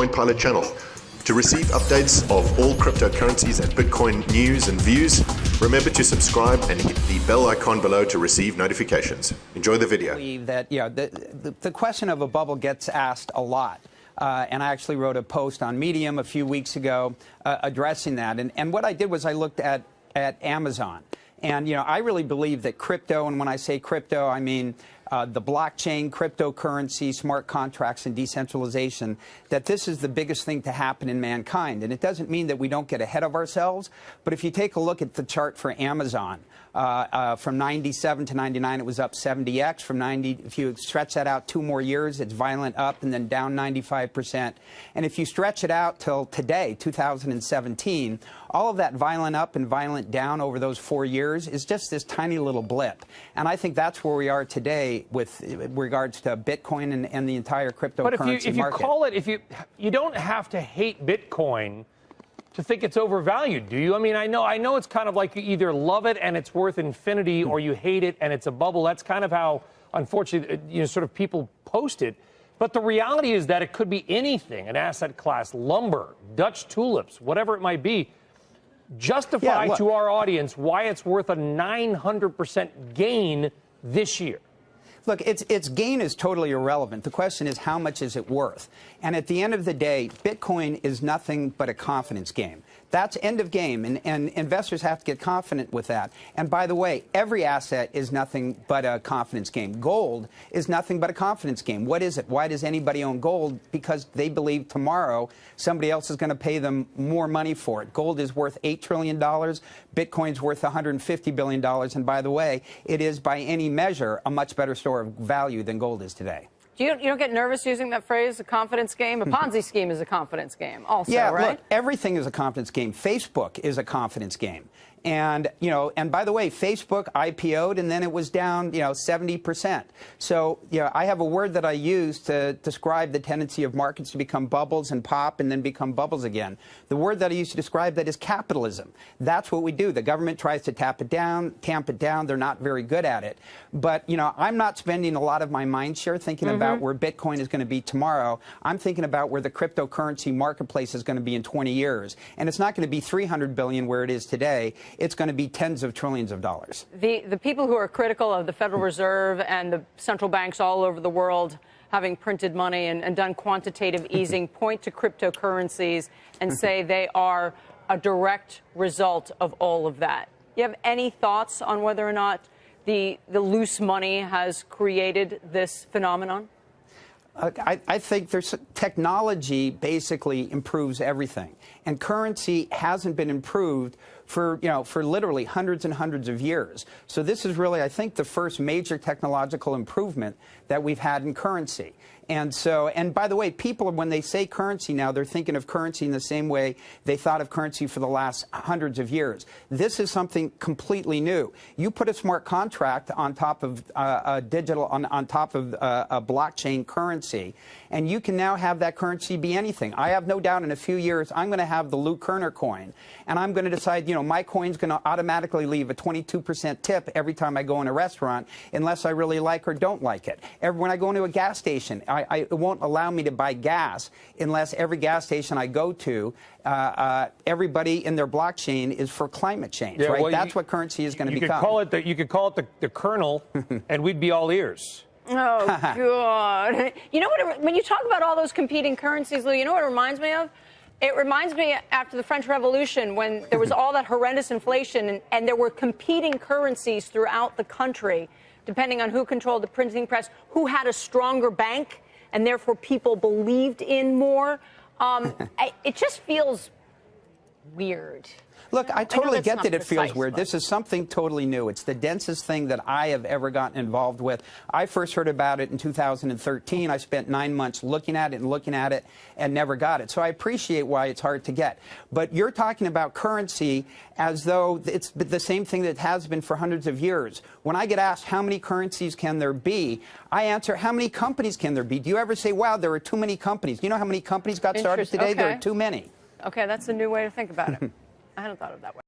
CoinPilot channel. To receive updates of all cryptocurrencies and Bitcoin news and views, remember to subscribe and hit the bell icon below to receive notifications. Enjoy the video. I believe that, the question of a bubble gets asked a lot. And I actually wrote a post on Medium a few weeks ago addressing that. And what I did was I looked at Amazon. And, I really believe that crypto, and when I say crypto, I mean the blockchain, cryptocurrency, smart contracts, and decentralization, that this is the biggest thing to happen in mankind. And it doesn't mean that we don't get ahead of ourselves. But if you take a look at the chart for Amazon, from 97 to 99, it was up 70x. From 90, if you stretch that out 2 more years, it's violent up and then down 95%. And if you stretch it out till today, 2017, all of that violent up and violent down over those 4 years is just this tiny little blip. And I think that's where we are today with regards to Bitcoin and the entire cryptocurrency market. But if you call it, you don't have to hate Bitcoin to think it's overvalued, do you? I mean, I know it's kind of like you either love it and it's worth infinity, or you hate it and it's a bubble. That's kind of how, unfortunately, sort of people post it. But the reality is that it could be anything, an asset class, lumber, Dutch tulips, whatever it might be. Justify to our audience why it's worth a 900% gain this year. Look, its gain is totally irrelevant. The question is, how much is it worth? And at the end of the day, Bitcoin is nothing but a confidence game. That's end of game, and investors have to get confident with that. And by the way, every asset is nothing but a confidence game. Gold is nothing but a confidence game. What is it? Why does anybody own gold? Because they believe tomorrow somebody else is going to pay them more money for it. Gold is worth $8 trillion. Bitcoin's worth $150 billion. And by the way, it is by any measure a much better store of value than gold is today. You don't get nervous using that phrase, a confidence game? A Ponzi scheme is a confidence game also, yeah, right? Look, everything is a confidence game. Facebook is a confidence game. And, and by the way, Facebook IPO'd and then it was down, 70%. So, I have a word that I use to describe the tendency of markets to become bubbles and pop and then become bubbles again. The word that I use to describe that is capitalism. That's what we do. The government tries to tamp it down. They're not very good at it. But, I'm not spending a lot of my mind share thinking about where Bitcoin is going to be tomorrow. I'm thinking about where the cryptocurrency marketplace is going to be in 20 years. And it's not going to be 300 billion where it is today. It's going to be tens of trillions of dollars. The people who are critical of the Federal Reserve and the central banks all over the world having printed money and done quantitative easing point to cryptocurrencies and say they are a direct result of all of that. You have any thoughts on whether or not the loose money has created this phenomenon? I think technology basically improves everything, and currency hasn't been improved for literally hundreds and hundreds of years. So this is really, I think, the first major technological improvement that we've had in currency. And by the way, people, when they say currency now, they're thinking of currency in the same way they thought of currency for the last hundreds of years. This is something completely new. You put a smart contract on top of a blockchain currency, and you can now have that currency be anything. I have no doubt in a few years I'm going to have the Lou Kerner coin, and I'm going to decide, my coin's going to automatically leave a 22% tip every time I go in a restaurant, unless I really like or don't like it. When I go into a gas station, it won't allow me to buy gas unless every gas station I go to, everybody in their blockchain is for climate change, right? Well, that's what currency is going to become. You could call it the kernel, and we'd be all ears. Oh, God. You know what? When you talk about all those competing currencies, Lou, you know what it reminds me of? It reminds me after the French Revolution when there was all that horrendous inflation and there were competing currencies throughout the country, depending on who controlled the printing press, who had a stronger bank, and therefore people believed in more. It just feels weird. Look, I totally get that it feels precise, weird. This is something totally new. It's the densest thing that I have ever gotten involved with. I first heard about it in 2013. I spent 9 months looking at it and never got it. So I appreciate why it's hard to get. But you're talking about currency as though it's the same thing that has been for hundreds of years. When I get asked how many currencies can there be, I answer, how many companies can there be? Do you ever say, wow, there are too many companies? You know how many companies got started today? Okay. There are too many. Okay, that's a new way to think about it. I hadn't thought of it that way.